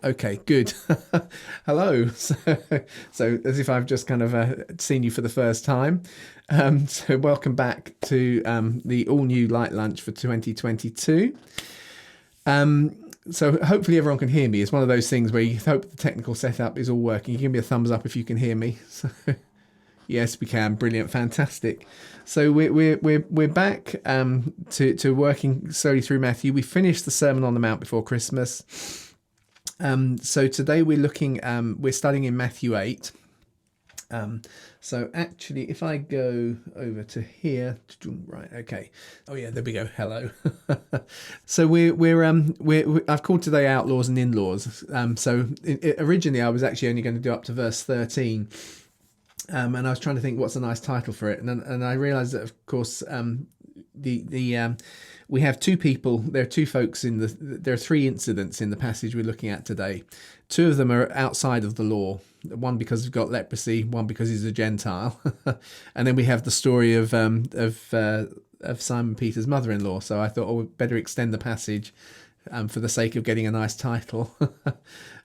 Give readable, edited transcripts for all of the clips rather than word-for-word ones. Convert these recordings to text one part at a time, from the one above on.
Okay, good. Hello. So as if I've just kind of seen you for the first time. So welcome back to the all new Light Lunch for 2022. So hopefully everyone can hear me. It's one of those things where you hope the technical setup is all working. You give me a thumbs up if you can hear me. So yes, we can. Brilliant, fantastic. So we're back to working slowly through Matthew. We finished the Sermon on the Mount before Christmas. So today we're studying in Matthew 8. So actually, if I go over to here, right, okay. Oh yeah, there we go. Hello. So I've called today Outlaws and In-laws. Originally I was actually only going to do up to verse 13. And I was trying to think what's a nice title for it, and I realised that of course we have two people. There are two folks there are three incidents in the passage we're looking at today. Two of them are outside of the law. One because he's got leprosy, one because he's a Gentile, and then we have the story of Simon Peter's mother-in-law. So I thought, we'd better extend the passage for the sake of getting a nice title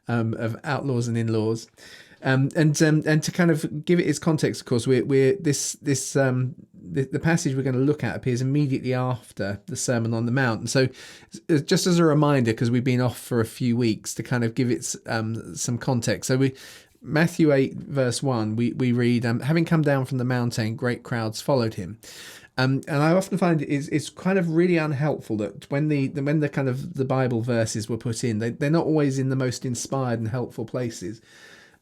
of Outlaws and In-laws. And to kind of give it its context, of course, the passage we're going to look at appears immediately after the Sermon on the Mount. And so just as a reminder, because we've been off for a few weeks, to kind of give it some context. So Matthew 8 verse 1, we read, having come down from the mountain, great crowds followed him. And I often find it's kind of really unhelpful that when the kind of the Bible verses were put in, they're not always in the most inspired and helpful places.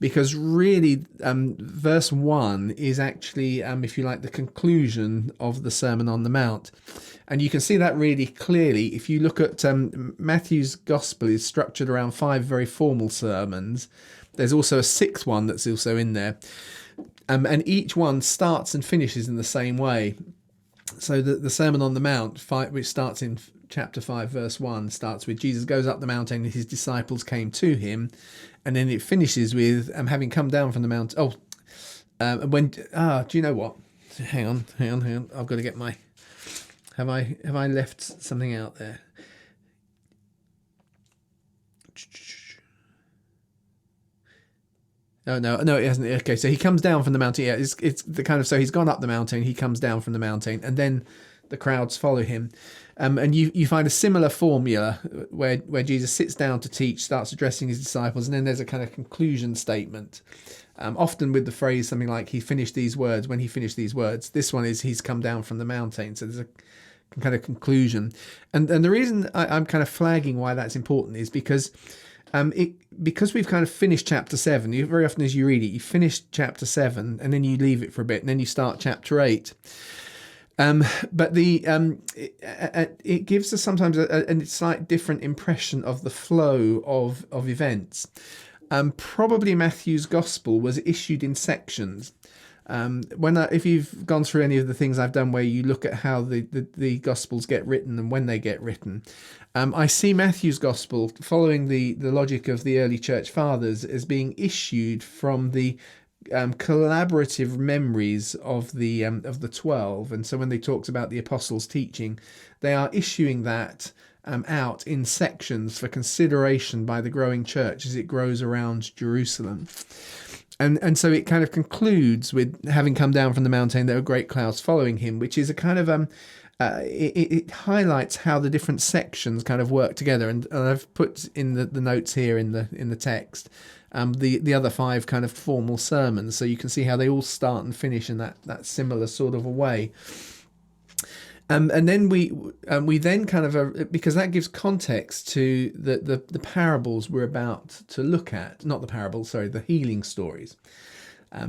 Because really, verse 1 is actually, if you like, the conclusion of the Sermon on the Mount. And you can see that really clearly if you look at Matthew's Gospel is structured around 5 very formal sermons. There's also a 6th one that's also in there. And each one starts and finishes in the same way. So the Sermon on the Mount, which starts in chapter 5, verse 1, starts with Jesus goes up the mountain and his disciples came to him. And then it finishes with having come down from the mountain. Do you know what? Hang on. I've got to get my. Have I left something out there? No, it hasn't. Okay, so he comes down from the mountain. Yeah, it's the kind of, so he's gone up the mountain. He comes down from the mountain, and then the crowds follow him. And you find a similar formula where Jesus sits down to teach, starts addressing his disciples, and then there's a kind of conclusion statement, often with the phrase something like, he finished these words, when he finished these words. This one is, he's come down from the mountain. So there's a kind of conclusion. And the reason I'm kind of flagging why that's important is because because we've kind of finished chapter 7, very often as you read it, you finish chapter 7 and then you leave it for a bit and then you start chapter 8. But it gives us sometimes a slight different impression of the flow of events. Probably Matthew's Gospel was issued in sections. If you've gone through any of the things I've done where you look at how the Gospels get written and when they get written, I see Matthew's Gospel following the logic of the early church fathers as being issued from the collaborative memories of the 12, and so when they talked about the apostles' teaching, they are issuing that out in sections for consideration by the growing church as it grows around Jerusalem. And so it kind of concludes with having come down from the mountain, there were great clouds following him, which is a kind of it highlights how the different sections kind of work together. And I've put in the notes here in the text the other 5 kind of formal sermons, so you can see how they all start and finish in that similar sort of a way. And then we then kind of because that gives context to the parables we're about to look at, not the parables, sorry, the healing stories.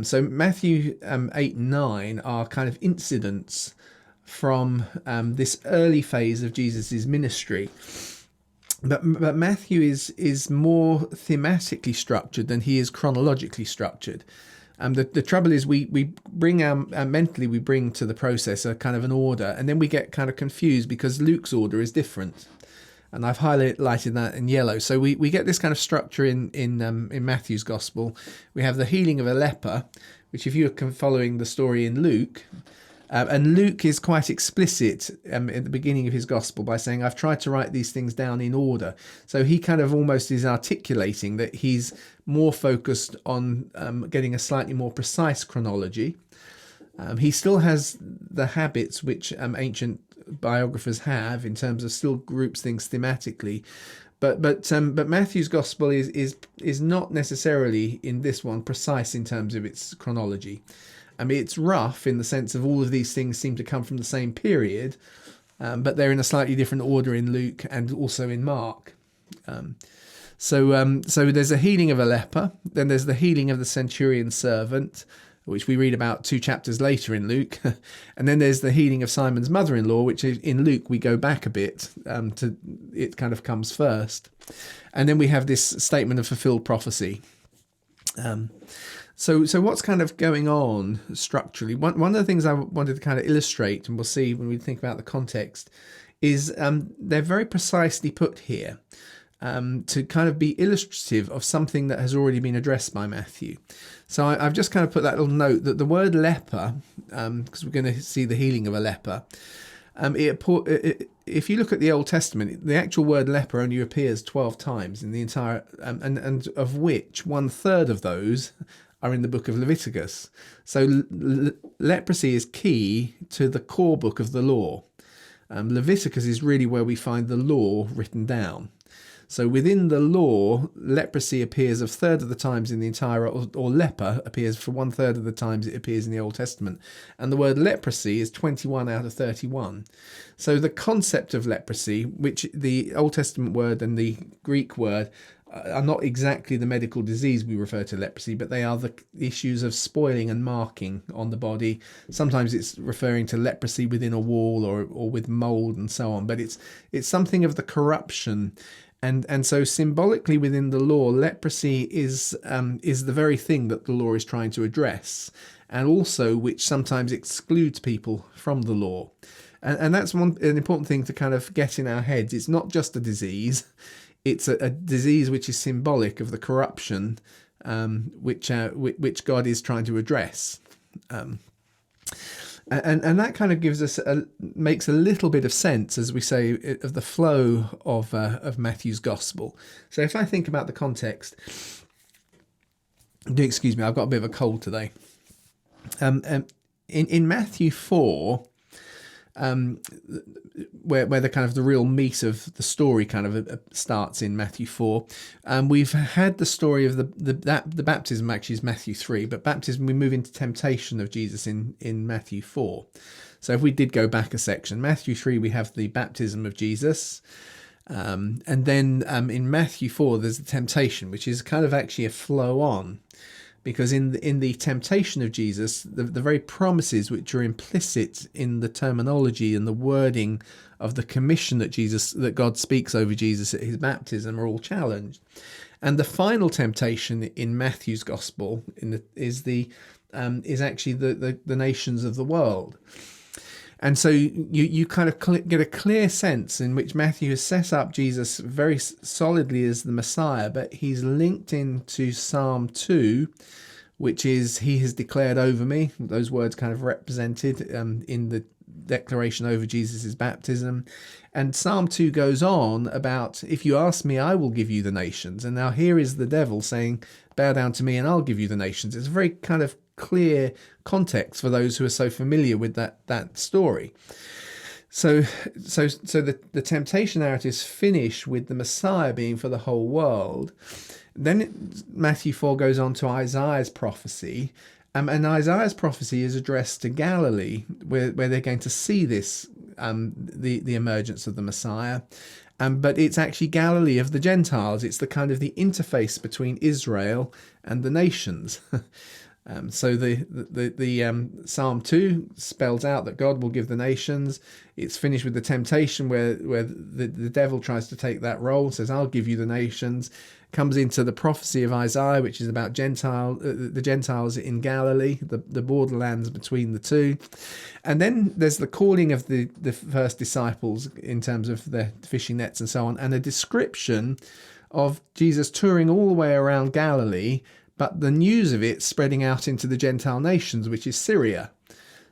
So Matthew 8 and 9 are kind of incidents from this early phase of Jesus's ministry. But Matthew is more thematically structured than he is chronologically structured. The trouble is we bring mentally we bring to the process a kind of an order, and then we get kind of confused because Luke's order is different, and I've highlighted that in yellow. So we get this kind of structure in Matthew's Gospel. We have the healing of a leper, which if you're following the story in Luke, And Luke is quite explicit at the beginning of his gospel by saying, I've tried to write these things down in order. So he kind of almost is articulating that he's more focused on getting a slightly more precise chronology. He still has the habits which ancient biographers have in terms of still groups things thematically. But Matthew's gospel is not necessarily in this one precise in terms of its chronology. I mean, it's rough in the sense of all of these things seem to come from the same period, but they're in a slightly different order in Luke and also in Mark. So there's a healing of a leper, then there's the healing of the centurion's servant, which we read about 2 chapters later in Luke, and then there's the healing of Simon's mother-in-law, which in Luke we go back a bit to it kind of comes first, and then we have this statement of fulfilled prophecy. So what's kind of going on structurally? One of the things I wanted to kind of illustrate, and we'll see when we think about the context, is they're very precisely put here to kind of be illustrative of something that has already been addressed by Matthew. So I've just kind of put that little note that the word leper, because we're going to see the healing of a leper, if you look at the Old Testament, the actual word leper only appears 12 times in the entire, and of which 1/3 of those are in the book of Leviticus. So leprosy is key to the core book of the law. Leviticus is really where we find the law written down. So within the law, leprosy appears 1/3 of the times in the entire, or leper appears for 1/3 of the times it appears in the Old Testament. And the word leprosy is 21 out of 31. So the concept of leprosy, which the Old Testament word and the Greek word are not exactly the medical disease we refer to leprosy, but they are the issues of spoiling and marking on the body. Sometimes it's referring to leprosy within a wall or with mold and so on, but it's something of the corruption. And so symbolically within the law, leprosy is the very thing that the law is trying to address, and also which sometimes excludes people from the law. And that's an important thing to kind of get in our heads. It's not just a disease. It's a disease which is symbolic of the corruption which God is trying to address. And that kind of gives us makes a little bit of sense, as we say, of the flow of Matthew's gospel. So if I think about the context, excuse me, I've got a bit of a cold today. In Matthew 4, where the kind of the real meat of the story kind of starts in Matthew 4. We've had the story of the baptism actually is Matthew 3, but baptism, we move into temptation of Jesus in Matthew 4. So if we did go back a section, Matthew 3, we have the baptism of Jesus. And then in Matthew 4, there's the temptation, which is kind of actually a flow on. Because in the temptation of Jesus, the very promises which are implicit in the terminology and the wording of the commission that God speaks over Jesus at his baptism are all challenged. And the final temptation in Matthew's gospel is actually the nations of the world. And so you kind of get a clear sense in which Matthew has set up Jesus very solidly as the Messiah, but he's linked into Psalm 2, which is, he has declared over me, those words kind of represented in the declaration over Jesus' baptism. And Psalm 2 goes on about, if you ask me, I will give you the nations. And now here is the devil saying, bow down to me and I'll give you the nations. It's a very kind of clear context for those who are so familiar with that story. So the temptation narratives finish with the Messiah being for the whole world. Then Matthew 4 goes on to Isaiah's prophecy, and Isaiah's prophecy is addressed to Galilee, where they're going to see this the emergence of the Messiah. But it's actually Galilee of the Gentiles. It's the kind of the interface between Israel and the nations. So the Psalm 2 spells out that God will give the nations. It's finished with the temptation where the devil tries to take that role, says, I'll give you the nations. Comes into the prophecy of Isaiah, which is about the Gentiles in Galilee, the borderlands between the two. And then there's the calling of the first disciples in terms of the fishing nets and so on, and a description of Jesus touring all the way around Galilee, but the news of it spreading out into the Gentile nations, which is Syria.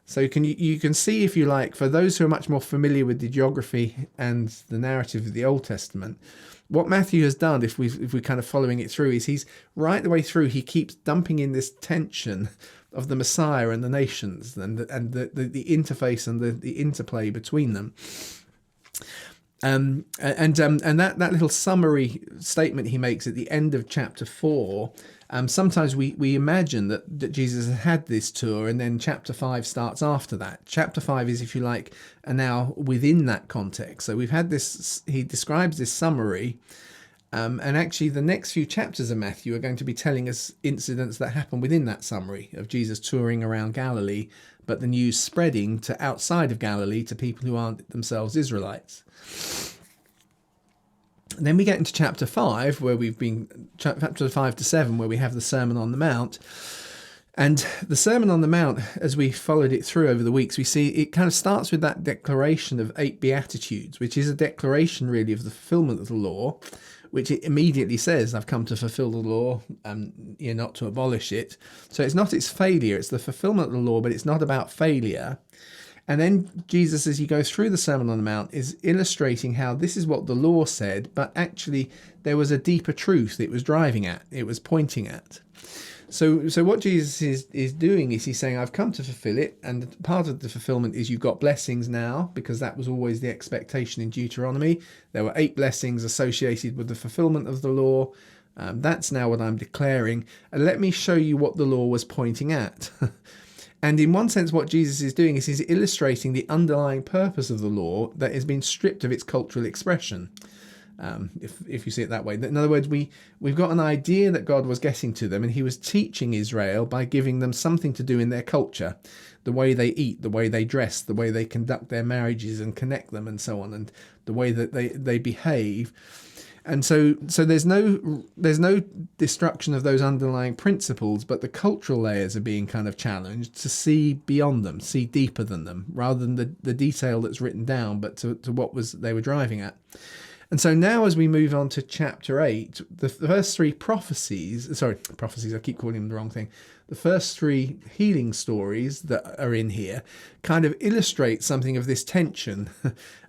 So you can see, if you like, for those who are much more familiar with the geography and the narrative of the Old Testament, what Matthew has done, if we're kind of following it through, is he's right the way through, he keeps dumping in this tension of the Messiah and the nations, and the interface and the interplay between them. And that little summary statement he makes at the end of chapter 4, sometimes we imagine that Jesus had this tour, and then chapter 5 starts after that. Chapter 5 is, if you like, and now within that context. So we've had this, he describes this summary, and actually the next few chapters of Matthew are going to be telling us incidents that happen within that summary of Jesus touring around Galilee, but the news spreading to outside of Galilee to people who aren't themselves Israelites. And then we get into chapter 5, where we've been, chapter 5 to 7, where we have the Sermon on the Mount. And the Sermon on the Mount, as we followed it through over the weeks, we see it kind of starts with that declaration of 8 Beatitudes, which is a declaration really of the fulfillment of the law, which it immediately says, I've come to fulfill the law, not to abolish it. So it's not its failure, it's the fulfillment of the law, but it's not about failure. And then Jesus, as he goes through the Sermon on the Mount, is illustrating how this is what the law said, but actually there was a deeper truth it was driving at, it was pointing at. So what Jesus is doing is he's saying, I've come to fulfill it, and part of the fulfillment is you've got blessings now, because that was always the expectation in Deuteronomy. There were 8 blessings associated with the fulfillment of the law. That's now what I'm declaring. And let me show you what the law was pointing at. And in one sense, what Jesus is doing is he's illustrating the underlying purpose of the law that has been stripped of its cultural expression. If you see it that way. In other words, we've got an idea that God was getting to them, and he was teaching Israel by giving them something to do in their culture, the way they eat, the way they dress, the way they conduct their marriages and connect them and so on, and the way that they behave. And so there's no destruction of those underlying principles, but the cultural layers are being kind of challenged to see beyond them, see deeper than them, rather than the detail that's written down, but to what they were driving at. And so now, as we move on to chapter 8, the first 3 prophecies, I keep calling them the wrong thing. The first 3 healing stories that are in here kind of illustrate something of this tension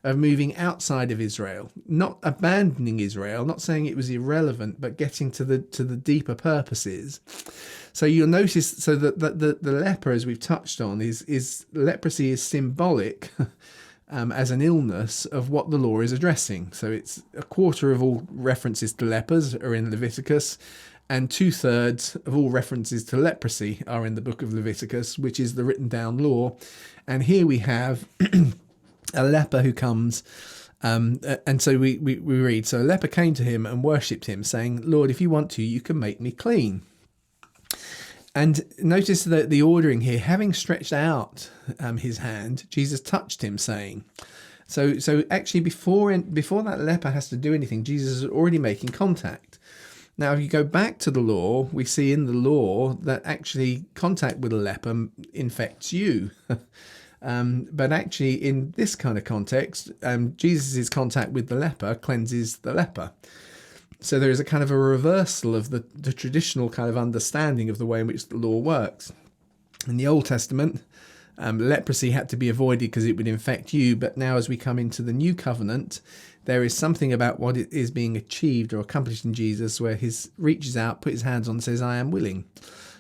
of moving outside of Israel, not abandoning Israel, not saying it was irrelevant, but getting to the deeper purposes. So you'll notice, so that the leper, as we've touched on, is leprosy is symbolic as an illness of what the law is addressing. So it's a quarter of all references to lepers are in Leviticus, and 2/3 of all references to leprosy are in the book of Leviticus, which is the written down law. And here we have a leper who comes, and so we read, so a leper came to him and worshipped him, saying, Lord, if you want to, you can make me clean. And notice that the ordering here, having stretched out his hand, Jesus touched him, saying, so actually before that leper has to do anything, Jesus is already making contact. Now, if you go back to the law, we see in the law that actually contact with a leper infects you. But actually in this kind of context, Jesus' contact with the leper cleanses the leper. So there is a kind of a reversal of the traditional kind of understanding of the way in which the law works. In the Old Testament, leprosy had to be avoided because it would infect you. But now as we come into the New Covenant, there is something about what is being achieved or accomplished in Jesus where he reaches out, puts his hands on and says, I am willing.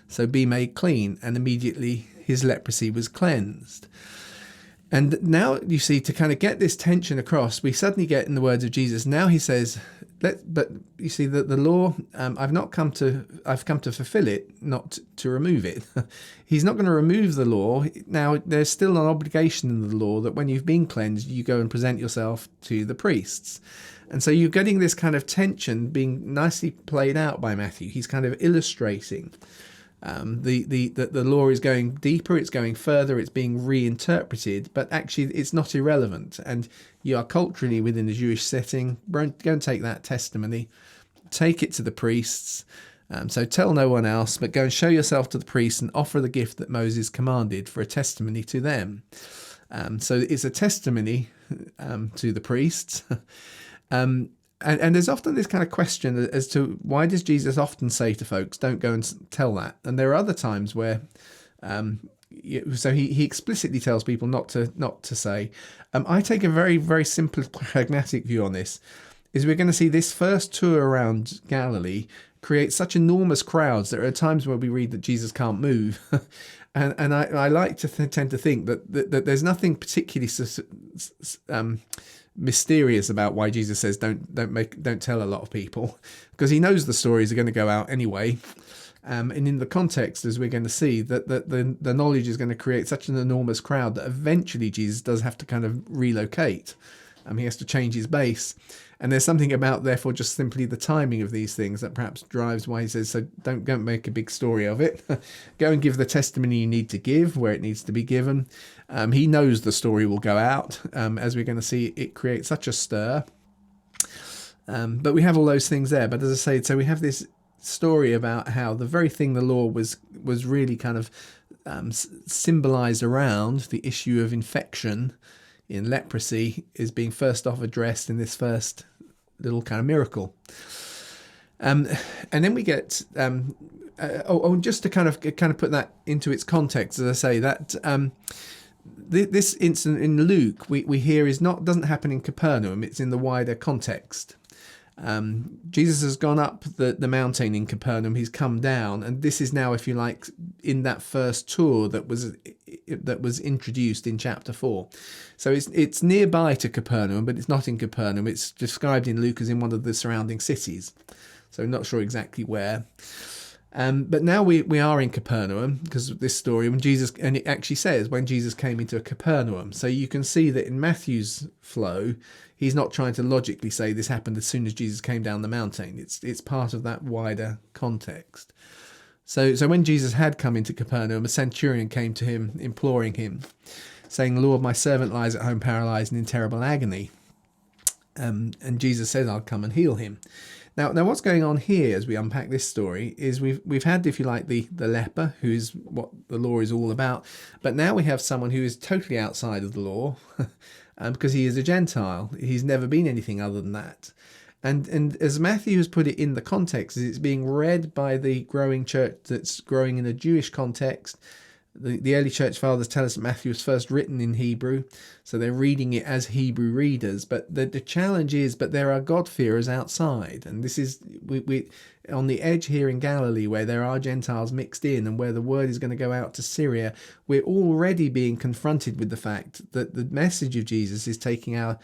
So be made clean. And immediately his leprosy was cleansed. And now you see, to kind of get this tension across, we suddenly get in the words of Jesus. Now he says, but you see that the law, I've come to fulfill it, not to remove it. He's not going to remove the law. Now there's still an obligation in the law that when you've been cleansed, you go and present yourself to the priests. And so you're getting this kind of tension being nicely played out by Matthew. He's kind of illustrating the law is going deeper, it's going further, it's being reinterpreted, but actually it's not irrelevant. And you are culturally within a Jewish setting. Go and take that testimony, take it to the priests. So tell no one else, but go and show yourself to the priests and offer the gift that Moses commanded for a testimony to them. So it's a testimony to the priests. And there's often this kind of question as to why does Jesus often say to folks, don't go and tell that? And there are other times where So he explicitly tells people not to say. I take a very, very simple, pragmatic view on this. Is we're going to see this first tour around Galilee create such enormous crowds. There are times where we read that Jesus can't move. And I like to tend to think that there's nothing particularly mysterious about why Jesus says don't tell a lot of people, because he knows the stories are going to go out anyway. And in the context, as we're going to see, that the knowledge is going to create such an enormous crowd that eventually Jesus does have to kind of relocate. He has to change his base. And there's something about, therefore, just simply the timing of these things that perhaps drives why he says, so don't go and make a big story of it. Go and give the testimony you need to give where it needs to be given. He knows the story will go out. As we're going to see, it creates such a stir. But we have all those things there. But as I say, so we have this story about how the very thing the law was really kind of symbolized around, the issue of infection in leprosy, is being first off addressed in this first little kind of miracle. And then we get just to kind of put that into its context, as I say, that this incident in Luke we hear doesn't happen in Capernaum. It's in the wider context. Jesus has gone up the mountain in Capernaum. He's come down, and this is now, if you like, in that first tour that was introduced in chapter 4. So it's nearby to Capernaum, but it's not in Capernaum. It's described in Luke as in one of the surrounding cities. So I'm not sure exactly where. But now we are in Capernaum because of this story, and it actually says when Jesus came into Capernaum. So you can see that in Matthew's flow, he's not trying to logically say this happened as soon as Jesus came down the mountain. It's part of that wider context. So when Jesus had come into Capernaum, a centurion came to him, imploring him, saying, "Lord, my servant lies at home paralyzed and in terrible agony." And Jesus says, "I'll come and heal him." Now what's going on here as we unpack this story is we've had, if you like, the leper, who is what the law is all about, but now we have someone who is totally outside of the law, because he is a Gentile. He's never been anything other than that. And as Matthew has put it in the context, it's being read by the growing church that's growing in a Jewish context. The early church fathers tell us that Matthew was first written in Hebrew, so they're reading it as Hebrew readers. But the challenge is, but there are God-fearers outside, and this is we on the edge here in Galilee, where there are Gentiles mixed in, and where the word is going to go out to Syria. We're already being confronted with the fact that the message of Jesus is taking our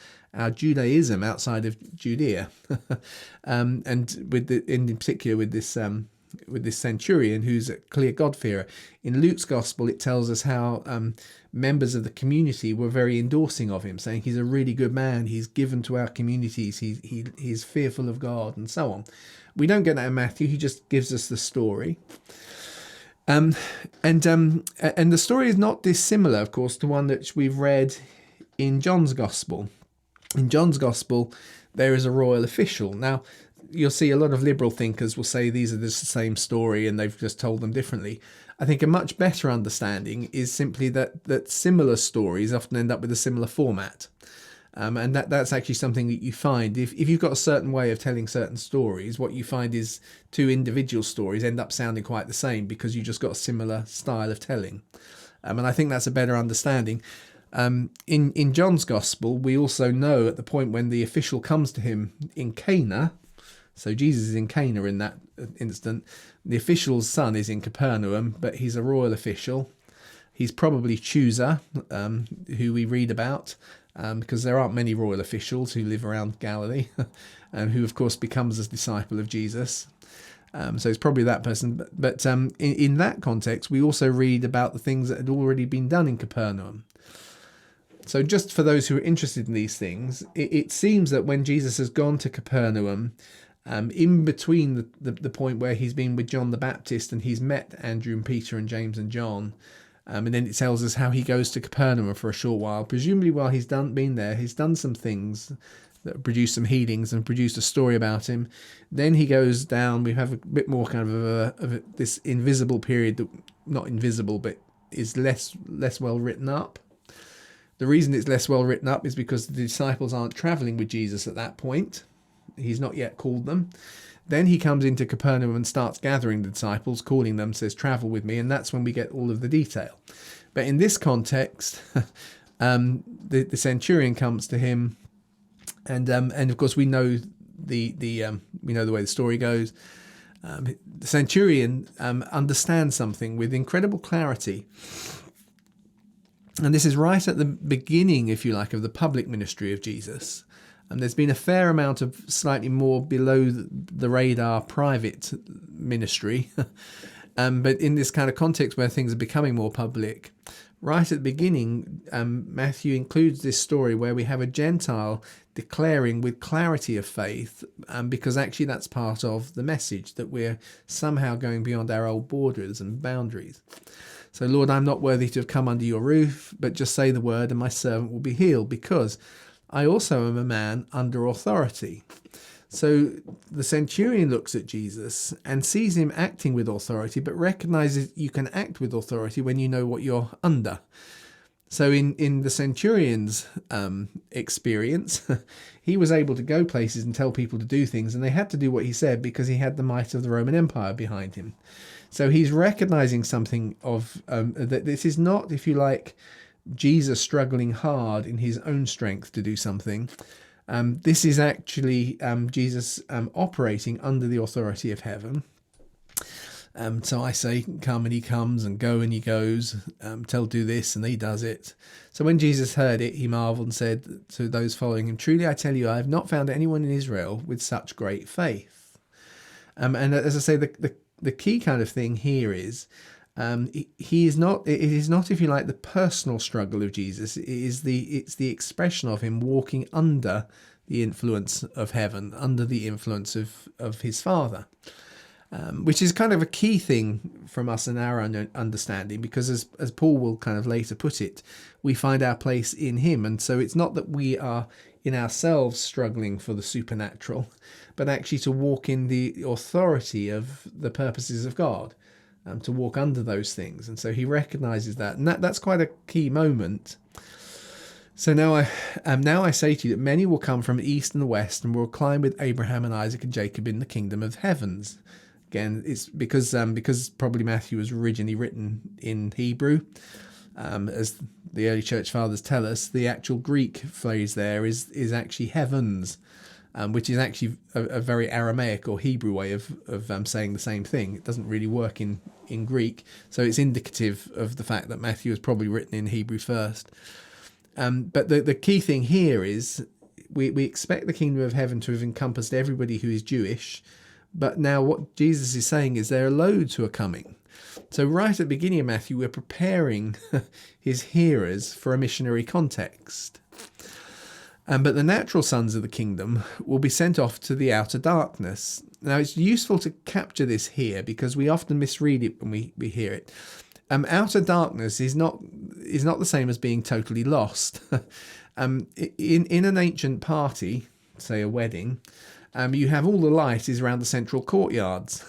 Judaism outside of Judea, and in particular with this centurion who's a clear God-fearer. In Luke's gospel, it tells us how members of the community were very endorsing of him, saying he's a really good man, he's given to our communities, he's fearful of God, and so on. We don't get that in Matthew. He just gives us the story. And the story is not dissimilar, of course, to one that we've read in John's gospel. In John's gospel, there is a royal official. Now, you'll see a lot of liberal thinkers will say these are the same story and they've just told them differently. I think a much better understanding is simply that similar stories often end up with a similar format. And that's actually something that you find. If you've got a certain way of telling certain stories, what you find is two individual stories end up sounding quite the same because you just got a similar style of telling. And I think that's a better understanding. In John's gospel, we also know at the point when the official comes to him in Cana, so Jesus is in Cana in that instant, the official's son is in Capernaum, but he's a royal official. He's probably Chusa, who we read about, because there aren't many royal officials who live around Galilee, and who of course becomes a disciple of Jesus. So it's probably that person. But in that context, we also read about the things that had already been done in Capernaum. So just for those who are interested in these things, it seems that when Jesus has gone to Capernaum, in between the point where he's been with John the Baptist and he's met Andrew and Peter and James and John, and then it tells us how he goes to Capernaum for a short while. Presumably while he's been there, he's done some things that produce some healings and produced a story about him. Then he goes down. We have a bit more kind of this invisible period, that not invisible, but is less well written up. The reason it's less well written up is because the disciples aren't traveling with Jesus at that point. He's not yet called them. Then he comes into Capernaum and starts gathering the disciples, calling them, says, "Travel with me," and that's when we get all of the detail. But in this context, the centurion comes to him, and of course we know we know the way the story goes. The centurion understands something with incredible clarity. And this is right at the beginning, if you like, of the public ministry of Jesus. And there's been a fair amount of slightly more below the radar private ministry. But in this kind of context where things are becoming more public, right at the beginning, Matthew includes this story where we have a Gentile declaring with clarity of faith, because actually that's part of the message, that we're somehow going beyond our old borders and boundaries. So, Lord, I'm not worthy to have come under your roof, but just say the word and my servant will be healed, because I also am a man under authority. So the centurion looks at Jesus and sees him acting with authority, but recognizes you can act with authority when you know what you're under. So in the centurion's experience, he was able to go places and tell people to do things, and they had to do what he said because he had the might of the Roman Empire behind him. So he's recognizing something of that this is not, if you like, Jesus struggling hard in his own strength to do something. This is actually Jesus operating under the authority of heaven. So I say, come, and he comes, and go, and he goes. Tell, do this, and he does it. So when Jesus heard it, he marveled and said to those following him, truly I tell you, I have not found anyone in Israel with such great faith. And as I say, the key kind of thing here is, he is not. It is not, if you like, the personal struggle of Jesus. It's the expression of him walking under the influence of heaven, under the influence of his Father, which is kind of a key thing from us in our understanding, because as Paul will kind of later put it, we find our place in him, and so it's not that we are in ourselves struggling for the supernatural, but actually to walk in the authority of the purposes of God. To walk under those things. And so he recognizes that. And that's quite a key moment. So now I say to you that many will come from the east and the west and will climb with Abraham and Isaac and Jacob in the kingdom of heavens. Again, it's because probably Matthew was originally written in Hebrew. As the early church fathers tell us, the actual Greek phrase there is actually heavens. Which is actually a very Aramaic or Hebrew way of saying the same thing. It doesn't really work in Greek, so it's indicative of the fact that Matthew was probably written in Hebrew first. But the key thing here is we expect the kingdom of heaven to have encompassed everybody who is Jewish, but now what Jesus is saying is there are loads who are coming. So right at the beginning of Matthew, we're preparing his hearers for a missionary context. But the natural sons of the kingdom will be sent off to the outer darkness. Now, it's useful to capture this here because we often misread it when we hear it. Outer darkness is not the same as being totally lost. In an ancient party, say a wedding, you have all the light is around the central courtyards.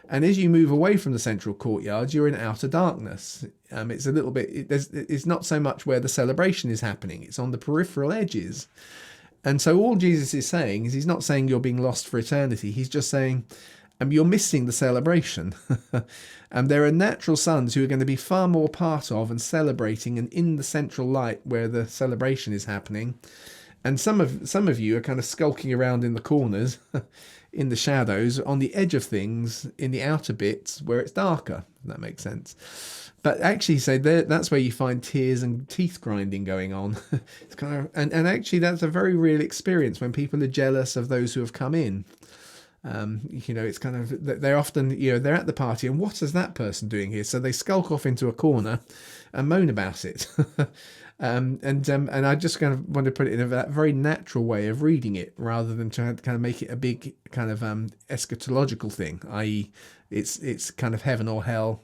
And as you move away from the central courtyards, you're in outer darkness. It's a little bit, it's not so much where the celebration is happening. It's on the peripheral edges. And so all Jesus is saying is he's not saying you're being lost for eternity. He's just saying you're missing the celebration. And there are natural sons who are going to be far more part of and celebrating and in the central light where the celebration is happening. And some of you are kind of skulking around in the corners, in the shadows, on the edge of things, in the outer bits where it's darker. If that makes sense. But actually, say that's where you find tears and teeth grinding going on. It's kind of, and actually, that's a very real experience when people are jealous of those who have come in. It's kind of, they're often, they're at the party, and what is that person doing here? So they skulk off into a corner and moan about it. And I just kind of want to put it in a very natural way of reading it, rather than trying to kind of make it a big kind of eschatological thing, i.e. it's kind of heaven or hell,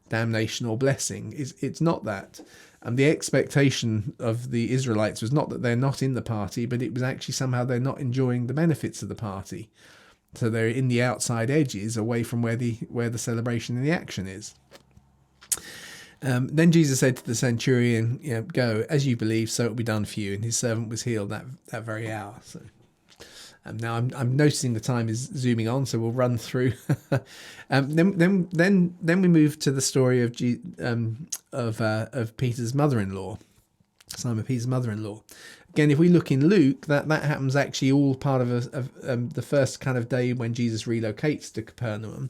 damnation or blessing. It's not that. And the expectation of the Israelites was not that they're not in the party, but it was actually somehow they're not enjoying the benefits of the party. So they're in the outside edges, away from where the celebration and the action is. Then Jesus said to the centurion, "Go as you believe, so it will be done for you." And his servant was healed that very hour. So now I'm noticing the time is zooming on, so we'll run through. Then we move to the story of Peter's mother-in-law, Simon Peter's mother-in-law. Again, if we look in Luke, that happens actually all part of the first kind of day when Jesus relocates to Capernaum.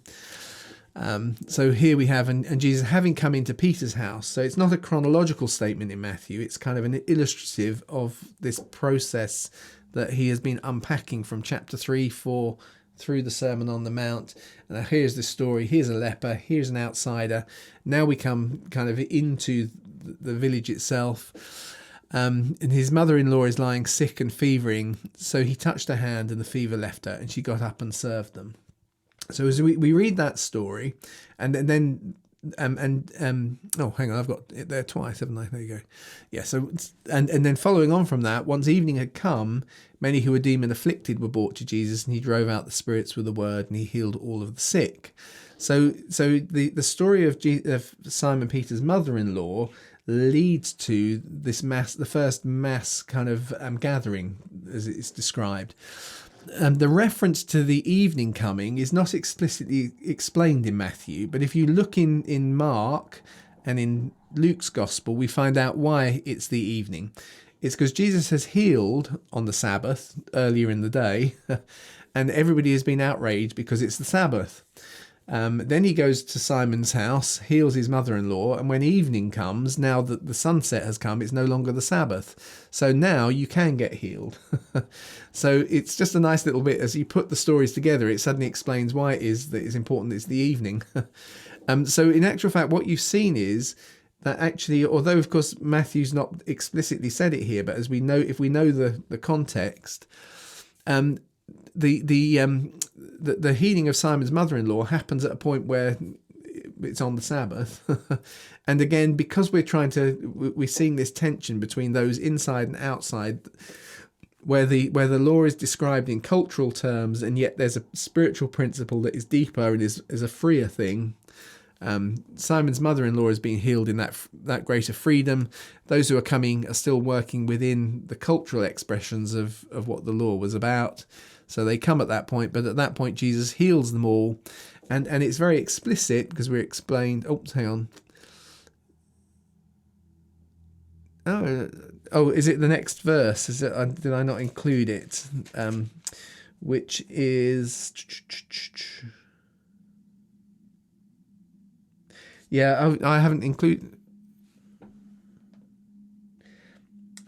So here we have, and Jesus having come into Peter's house. So it's not a chronological statement in Matthew. It's kind of an illustrative of this process that he has been unpacking from chapter 3, 4 through the Sermon on the Mount. And here's the story. Here's a leper. Here's an outsider. Now we come kind of into the village itself. And his mother-in-law is lying sick and fevering. So he touched her hand and the fever left her, and she got up and served them. So as we read that story, and then oh, hang on, I've got it there twice, haven't I? There you go. Yeah. So and then following on from that, once evening had come, many who were demon afflicted were brought to Jesus, and he drove out the spirits with a word, and he healed all of the sick. So the story of Simon Peter's mother-in-law leads to this the first mass kind of gathering, as it's described. The reference to the evening coming is not explicitly explained in Matthew, but if you look in Mark and in Luke's gospel, we find out why it's the evening. It's because Jesus has healed on the Sabbath earlier in the day, and everybody has been outraged because it's the Sabbath. Then he goes to Simon's house, heals his mother-in-law, and when evening comes, now that the sunset has come, it's no longer the Sabbath. So now you can get healed. So it's just a nice little bit, as you put the stories together, it suddenly explains why it is that it's important it's the evening. So in actual fact, what you've seen is that actually, although of course Matthew's not explicitly said it here, but as we know, if we know the context, the healing of Simon's mother-in-law happens at a point where it's on the Sabbath. And again, because we're seeing this tension between those inside and outside, where the law is described in cultural terms, and yet there's a spiritual principle that is deeper and is a freer thing. Simon's mother-in-law is being healed in that greater freedom. Those who are coming are still working within the cultural expressions of what the law was about. So they come at that point, but at that point Jesus heals them all, and it's very explicit because we're explained. Oh, hang on. Oh, is it the next verse? Is it? Did I not include it? Which is, yeah, I haven't included.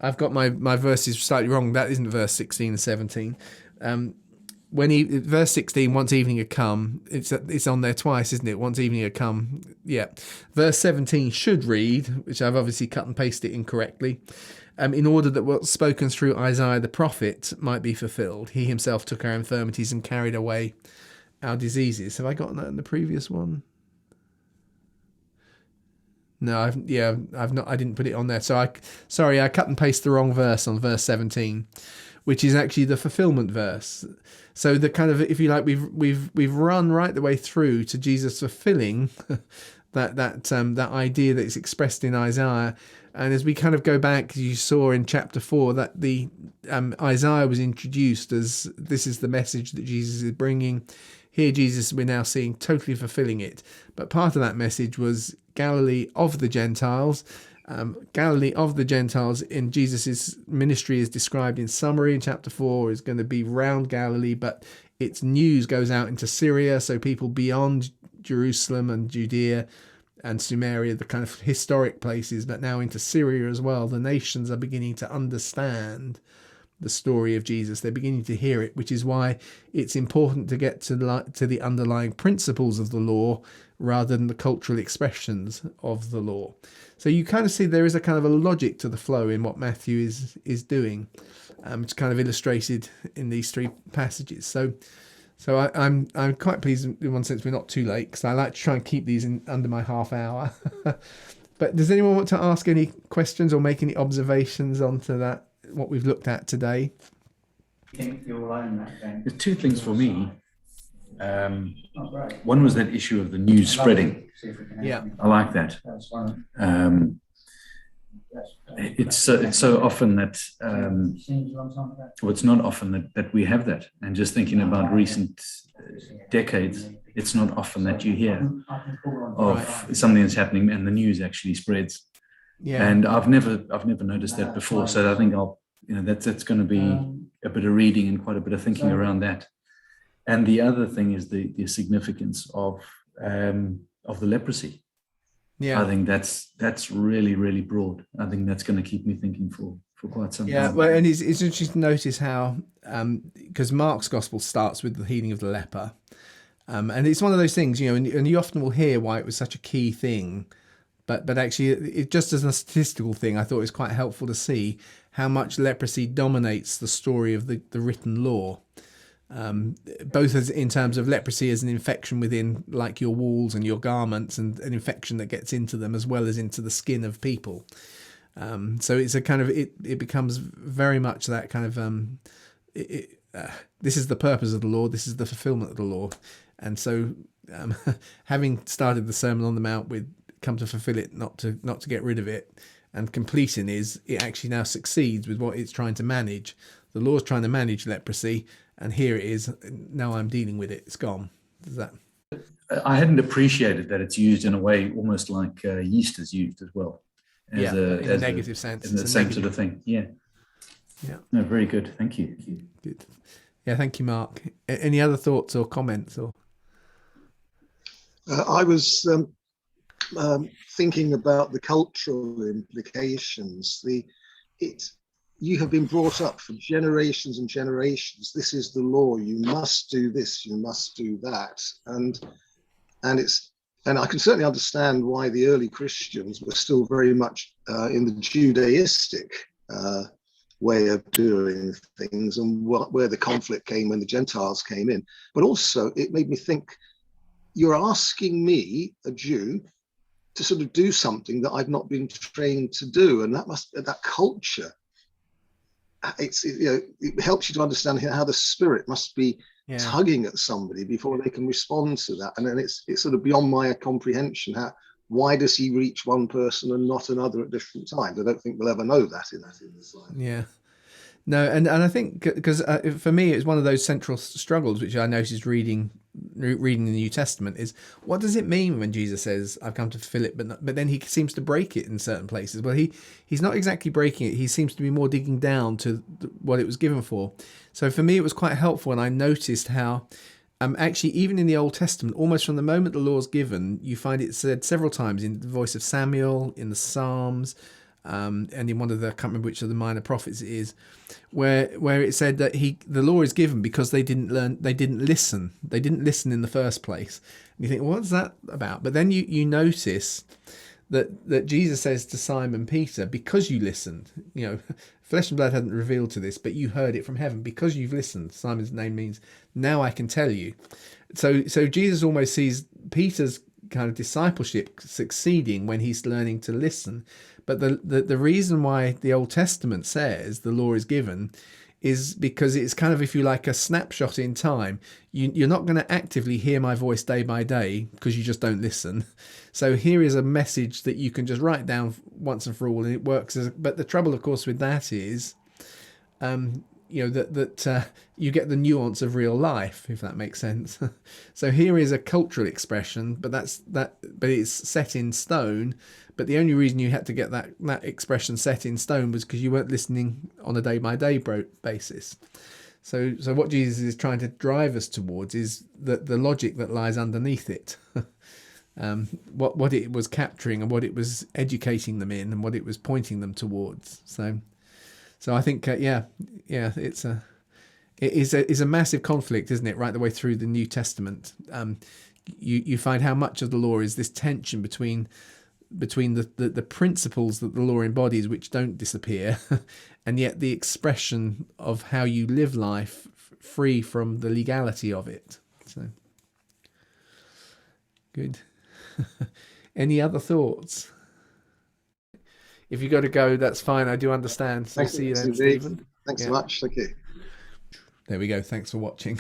I've got my verses slightly wrong. That isn't verse 16 and 17. Verse 16, once evening had come, it's on there twice, isn't it? Once evening had come, yeah. Verse 17 should read, which I've obviously cut and pasted incorrectly, in order that what's spoken through Isaiah the prophet might be fulfilled. He himself took our infirmities and carried away our diseases. Have I gotten that in the previous one? No, I've not. I didn't put it on there. So I cut and pasted the wrong verse on verse 17, which is actually the fulfillment verse. So the kind of, if you like, we've run right the way through to Jesus fulfilling that idea that is expressed in Isaiah. And as we kind of go back, you saw in chapter 4 that the Isaiah was introduced as this is the message that Jesus is bringing. Here, Jesus, we're now seeing totally fulfilling it. But part of that message was Galilee of the Gentiles. Galilee of the Gentiles in Jesus' ministry is described in summary in chapter 4 is going to be round Galilee, but its news goes out into Syria, so people beyond Jerusalem and Judea and Samaria, the kind of historic places, but now into Syria as well. The nations are beginning to understand the story of Jesus. They're beginning to hear it, which is why it's important to get to the underlying principles of the law rather than the cultural expressions of the law. So you kind of see there is a kind of a logic to the flow in what Matthew is doing. It's kind of illustrated in these three passages. So I'm quite pleased in one sense we're not too late, because I like to try and keep these in under my half hour. But does anyone want to ask any questions or make any observations onto that, what we've looked at today? There's two things for me. One was that issue of the news spreading. Yeah, I like that. It's so often that, well, it's not often that we have that. And just thinking about recent decades, it's not often that you hear of Right. something that's happening and the news actually spreads. Yeah. And I've never noticed that before. So I think that's going to be a bit of reading and quite a bit of thinking around that. And the other thing is the significance of the leprosy. Yeah. I think that's really, really broad. I think that's going to keep me thinking for quite some Yeah, time. well, and it's interesting to notice how, because Mark's gospel starts with the healing of the leper, and it's one of those things, and you often will hear why it was such a key thing, but actually, it just as a statistical thing, I thought it was quite helpful to see how much leprosy dominates the story of the written law, both as in terms of leprosy as an infection within like your walls and your garments, and an infection that gets into them as well as into the skin of people. So it's a kind of it becomes very much that kind of this is the purpose of the law, this is the fulfillment of the law, and so having started the Sermon on the Mount with come to fulfill it, not to get rid of it, and completing it actually now succeeds with what it's trying to manage. The law's trying to manage leprosy, and here it is. Now I'm dealing with it. It's gone. Does that? I hadn't appreciated that it's used in a way almost like yeast is used as well. In a negative sense. In the same sort of thing. Yeah. Yeah. No, very good. Thank you. Good. Yeah, thank you, Mark. Any other thoughts or comments? Or I was thinking about the cultural implications. You have been brought up for generations and generations. This is the law. You must do this. You must do that. And I can certainly understand why the early Christians were still very much in the Judaistic way of doing things, and where the conflict came when the Gentiles came in. But also, it made me think, you're asking me, a Jew, to sort of do something that I've not been trained to do, and that culture. It helps you to understand how the Spirit must be tugging at somebody before they can respond to that, and then it's sort of beyond my comprehension. Why does he reach one person and not another at different times? I don't think we'll ever know that in this life. Yeah. No, and I think because for me it's one of those central struggles which I noticed reading the New Testament is, what does it mean when Jesus says I've come to fulfill it, but then he seems to break it in certain places. Well, he's not exactly breaking it. He seems to be more digging down to what it was given for. So for me it was quite helpful, and I noticed how actually even in the Old Testament, almost from the moment the law is given, you find it said several times in the voice of Samuel, in the Psalms, and in one of the, I can't remember which of the minor prophets it is, where it said that the law is given because they didn't listen in the first place. And you think, what's that about? But then you notice that Jesus says to Simon Peter, because you listened, flesh and blood hadn't revealed to this, but you heard it from heaven because you've listened. Simon's name means now I can tell you. So Jesus almost sees Peter's kind of discipleship succeeding when he's learning to listen. But the reason why the Old Testament says the law is given is because it's kind of, if you like, a snapshot in time. You're not going to actively hear my voice day by day because you just don't listen. So here is a message that you can just write down once and for all, and it works. But the trouble, of course, with that is, that you get the nuance of real life, if that makes sense. So here is a cultural expression, but it's set in stone. But the only reason you had to get that expression set in stone was because you weren't listening on a day-by-day basis. So what Jesus is trying to drive us towards is the logic that lies underneath it. What it was capturing and what it was educating them in and what it was pointing them towards. So I think, it is a massive conflict, isn't it? Right the way through the New Testament. You find how much of the law is this tension between the principles that the law embodies, which don't disappear, and yet the expression of how you live life free from the legality of it. So, good. Any other thoughts? If you got to go, that's fine. I do understand. So see you then, Stephen. Thanks so much. Thank you. There we go. Thanks for watching.